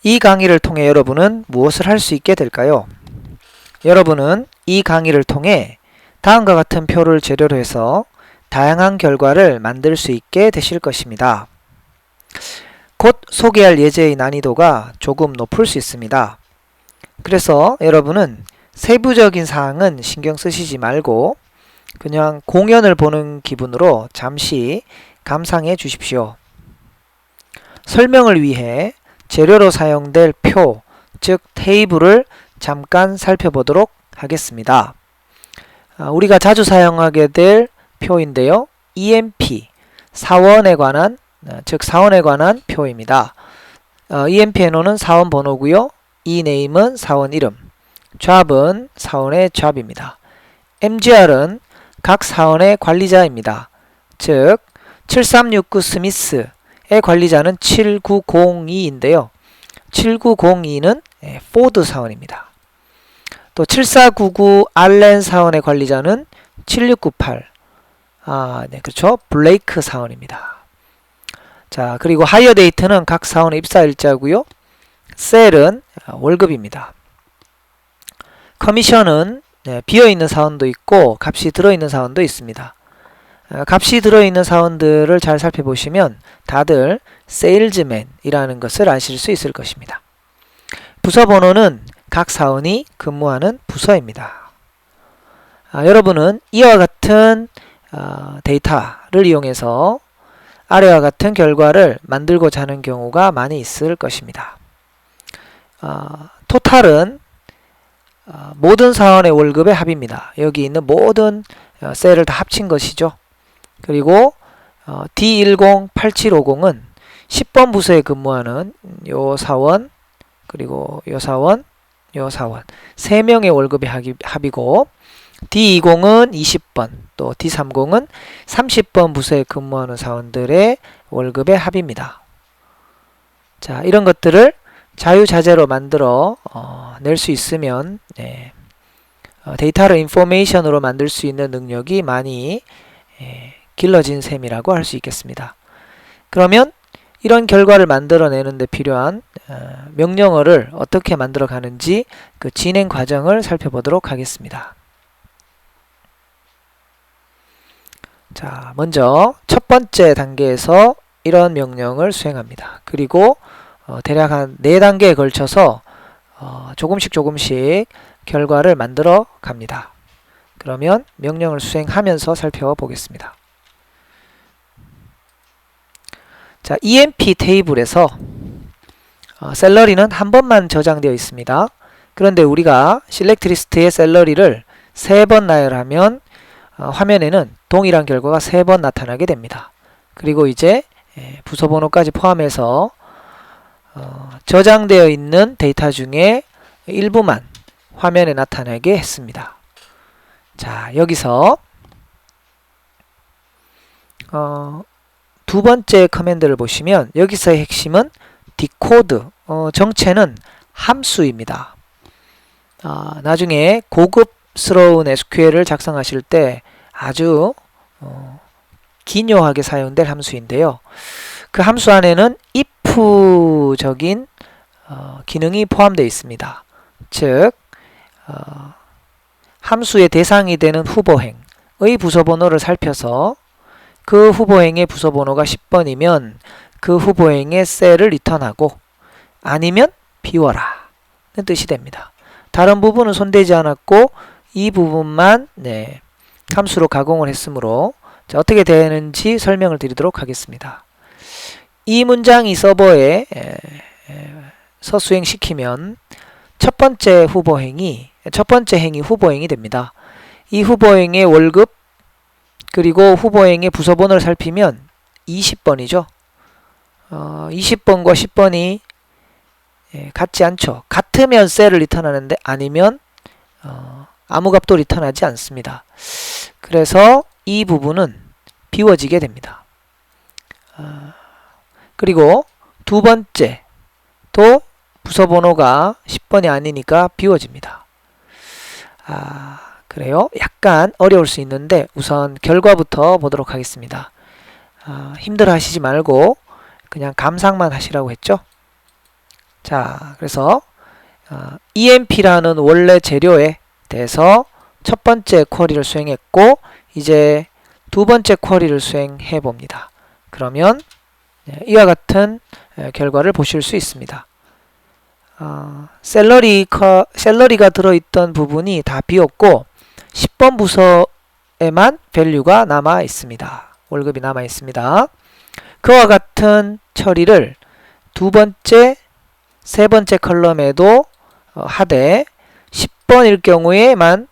이 강의를 통해 여러분은 무엇을 할 수 있게 될까요? 여러분은 이 강의를 통해 다음과 같은 표를 재료로 해서 다양한 결과를 만들 수 있게 되실 것입니다. 곧 소개할 예제의 난이도가 조금 높을 수 있습니다. 그래서 여러분은 세부적인 사항은 신경 쓰시지 말고 그냥 공연을 보는 기분으로 잠시 감상해 주십시오. 설명을 위해 재료로 사용될 표, 즉 테이블을 잠깐 살펴보도록 하겠습니다. 우리가 자주 사용하게 될 표인데요. EMP, 사원에 관한, 즉 사원에 관한 표입니다. EMPNO는 사원 번호고요. eName은 사원 이름, job은 사원의 job입니다. MGR은 각 사원의 관리자입니다. 즉 7369 스미스의 관리자는 7902인데요. 7902는 포드 사원입니다. 또 7499 알렌 사원의 관리자는 7698 그렇죠. 블레이크 사원입니다. 자, 그리고 하이어 데이트는 각 사원의 입사일자고요. 셀은 월급입니다. 커미션은 비어있는 사원도 있고 값이 들어있는 사원도 있습니다. 값이 들어있는 사원들을 잘 살펴보시면 다들 세일즈맨이라는 것을 아실 수 있을 것입니다. 부서 번호는 각 사원이 근무하는 부서입니다. 여러분은 이와 같은 데이터를 이용해서 아래와 같은 결과를 만들고자 하는 경우가 많이 있을 것입니다. 토탈은 모든 사원의 월급의 합입니다. 여기 있는 모든 셀을 다 합친 것이죠. 그리고 D108750은 10번 부서에 근무하는 요 사원, 그리고 요 사원, 요 사원 3명의 월급의 합이고, D20은 20번, 또 D30은 30번 부서에 근무하는 사원들의 월급의 합입니다. 자, 이런 것들을 자유자재로 만들어 낼 수 있으면 데이터를 인포메이션으로 만들 수 있는 능력이 많이 길러진 셈이라고 할 수 있겠습니다. 그러면 이런 결과를 만들어내는 데 필요한 명령어를 어떻게 만들어 가는지 그 진행 과정을 살펴보도록 하겠습니다. 자, 먼저 첫 번째 단계에서 이런 명령을 수행합니다. 그리고 대략 한 4단계에 걸쳐서 조금씩 결과를 만들어 갑니다. 그러면 명령을 수행하면서 살펴보겠습니다. 자, EMP 테이블에서 샐러리는 한 번만 저장되어 있습니다. 그런데 우리가 select 리스트의 샐러리를 3번 나열하면 화면에는 동일한 결과가 3번 나타나게 됩니다. 그리고 이제 부서 번호까지 포함해서 저장되어 있는 데이터 중에 일부만 화면에 나타나게 했습니다. 자, 여기서 두 번째 커맨드를 보시면 여기서의 핵심은 디코드, 정체는 함수입니다. 나중에 고급스러운 SQL을 작성하실 때 아주 기묘하게 사용될 함수인데요. 그 함수 안에는 if적인 기능이 포함되어 있습니다. 즉 함수의 대상이 되는 후보행의 부서번호를 살펴서 그 후보행의 부서번호가 10번이면 그 후보행의 셀을 리턴하고, 아니면 비워라 는 뜻이 됩니다. 다른 부분은 손대지 않았고 이 부분만 함수로 가공을 했으므로, 자, 어떻게 되는지 설명을 드리도록 하겠습니다. 이 문장이 서버에 수행시키면 첫 번째 행이 후보행이 됩니다. 이 후보행의 월급, 그리고 후보행의 부서번호를 살피면 20번이죠. 20번과 10번이 같지 않죠. 같으면 셀을 리턴하는데 아니면 아무 값도 리턴하지 않습니다. 그래서 이 부분은 비워지게 됩니다. 그리고 두 번째도 부서번호가 10번이 아니니까 비워집니다. 그래요? 약간 어려울 수 있는데 우선 결과부터 보도록 하겠습니다. 힘들어 하시지 말고 그냥 감상만 하시라고 했죠. 자, 그래서 EMP라는 원래 재료에 대해서 첫 번째 쿼리를 수행했고 이제 두 번째 쿼리를 수행해 봅니다. 그러면 이와 같은 결과를 보실 수 있습니다. 샐러리가 들어있던 부분이 다 비었고 10번 부서에만 밸류가 남아 있습니다. 월급이 남아 있습니다. 그와 같은 처리를 두 번째, 세 번째 컬럼에도 하되 10번일 경우에만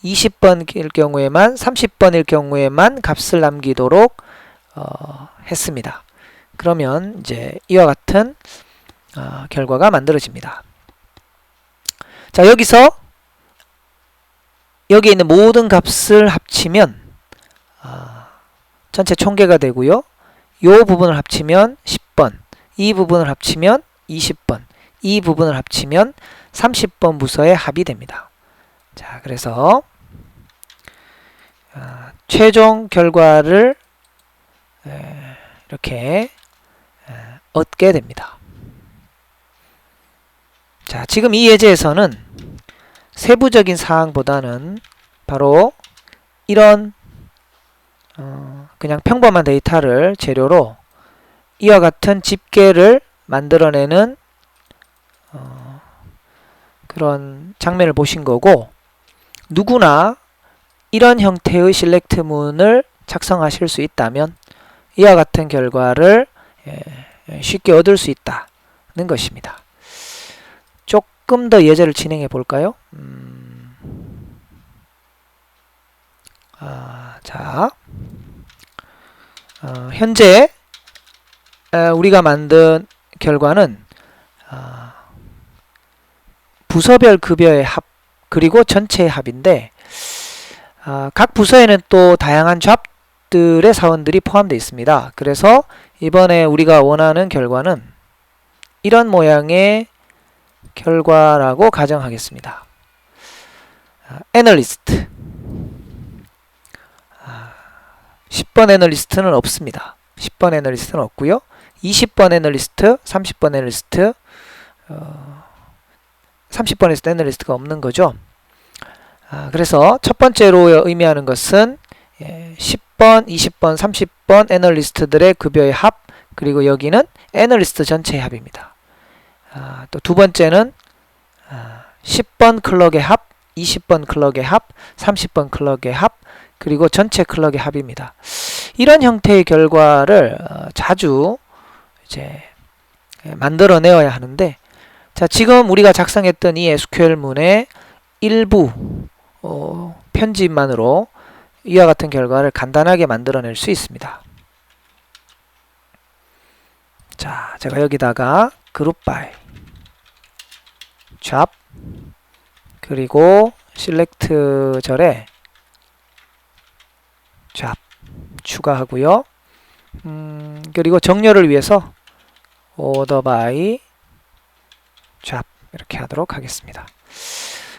20번일 경우에만 30번일 경우에만 값을 남기도록 했습니다. 그러면 이제 이와 같은 결과가 만들어집니다. 자, 여기서 여기에 있는 모든 값을 합치면 전체 총계가 되고요. 이 부분을 합치면 10번, 이 부분을 합치면 20번, 이 부분을 합치면 30번 부서의 합이 됩니다. 자, 그래서 최종 결과를 이렇게 얻게 됩니다. 자, 지금 이 예제에서는 세부적인 사항보다는 바로 이런 그냥 평범한 데이터를 재료로 이와 같은 집계를 만들어내는 그런 장면을 보신 거고, 누구나 이런 형태의 실렉트문을 작성하실 수 있다면 이와 같은 결과를 쉽게 얻을 수 있다는 것입니다. 조금 더 예제를 진행해 볼까요? 자, 현재 우리가 만든 결과는 부서별 급여의 합 그리고 전체의 합인데 각 부서에는 또 다양한 잡들의 사원들이 포함되어 있습니다. 그래서 이번에 우리가 원하는 결과는 이런 모양의 결과라고 가정하겠습니다. 애널리스트 10번 애널리스트는 없습니다. 10번 애널리스트는 없고요. 20번 애널리스트, 30번 애널리스트, 30번에서 애널리스트가 없는 거죠. 그래서 첫 번째로 의미하는 것은 10번, 20번, 30번 애널리스트들의 급여의 합, 그리고 여기는 애널리스트 전체의 합입니다. 또 두 번째는 10번 클럭의 합, 20번 클럭의 합, 30번 클럭의 합, 그리고 전체 클럭의 합입니다. 이런 형태의 결과를 자주 이제 만들어내어야 하는데, 자, 지금 우리가 작성했던 이 SQL문의 일부 편집만으로 이와 같은 결과를 간단하게 만들어낼 수 있습니다. 자, 제가 여기다가 group by job 그리고 select 절에 job 추가하고요. 그리고 정렬을 위해서 order by job 이렇게 하도록 하겠습니다.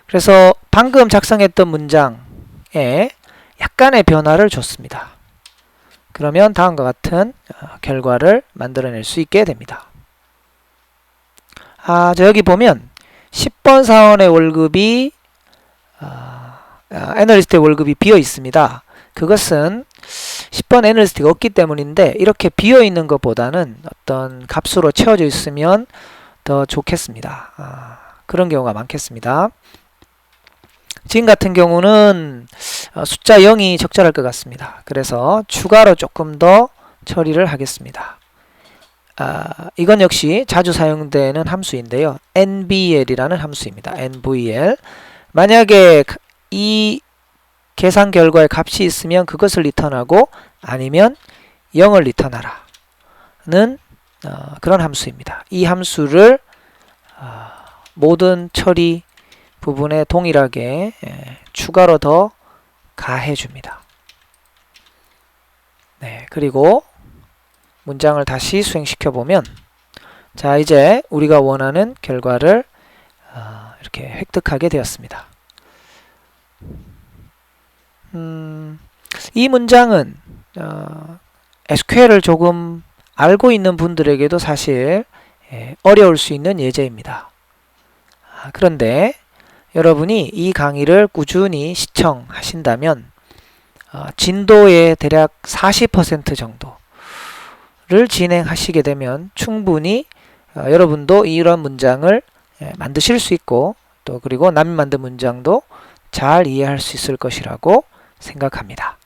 그래서 방금 작성했던 문장에 약간의 변화를 줬습니다. 그러면 다음과 같은 결과를 만들어낼 수 있게 됩니다. 자, 여기 보면 10번 사원의 월급이 애널리스트의 월급이 비어 있습니다. 그것은 10번 애널리스트가 없기 때문인데, 이렇게 비어 있는 것보다는 어떤 값으로 채워져 있으면 더 좋겠습니다. 그런 경우가 많겠습니다. 지금 같은 경우는 숫자 0이 적절할 것 같습니다. 그래서 추가로 조금 더 처리를 하겠습니다. 이건 역시 자주 사용되는 함수인데요. nbl이라는 함수입니다. nvl. 만약에 이 계산 결과에 값이 있으면 그것을 리턴하고, 아니면 0을 리턴하라는 그런 함수입니다. 이 함수를 모든 처리 부분에 동일하게 추가로 더 가해 줍니다. 네, 그리고 문장을 다시 수행시켜 보면, 자, 이제 우리가 원하는 결과를 이렇게 획득하게 되었습니다. 이 문장은 SQL을 조금 알고 있는 분들에게도 사실 어려울 수 있는 예제입니다. 그런데 여러분이 이 강의를 꾸준히 시청하신다면 진도의 대략 40% 정도를 진행하시게 되면 충분히 여러분도 이런 문장을 만드실 수 있고 또 그리고 남이 만든 문장도 잘 이해할 수 있을 것이라고 생각합니다.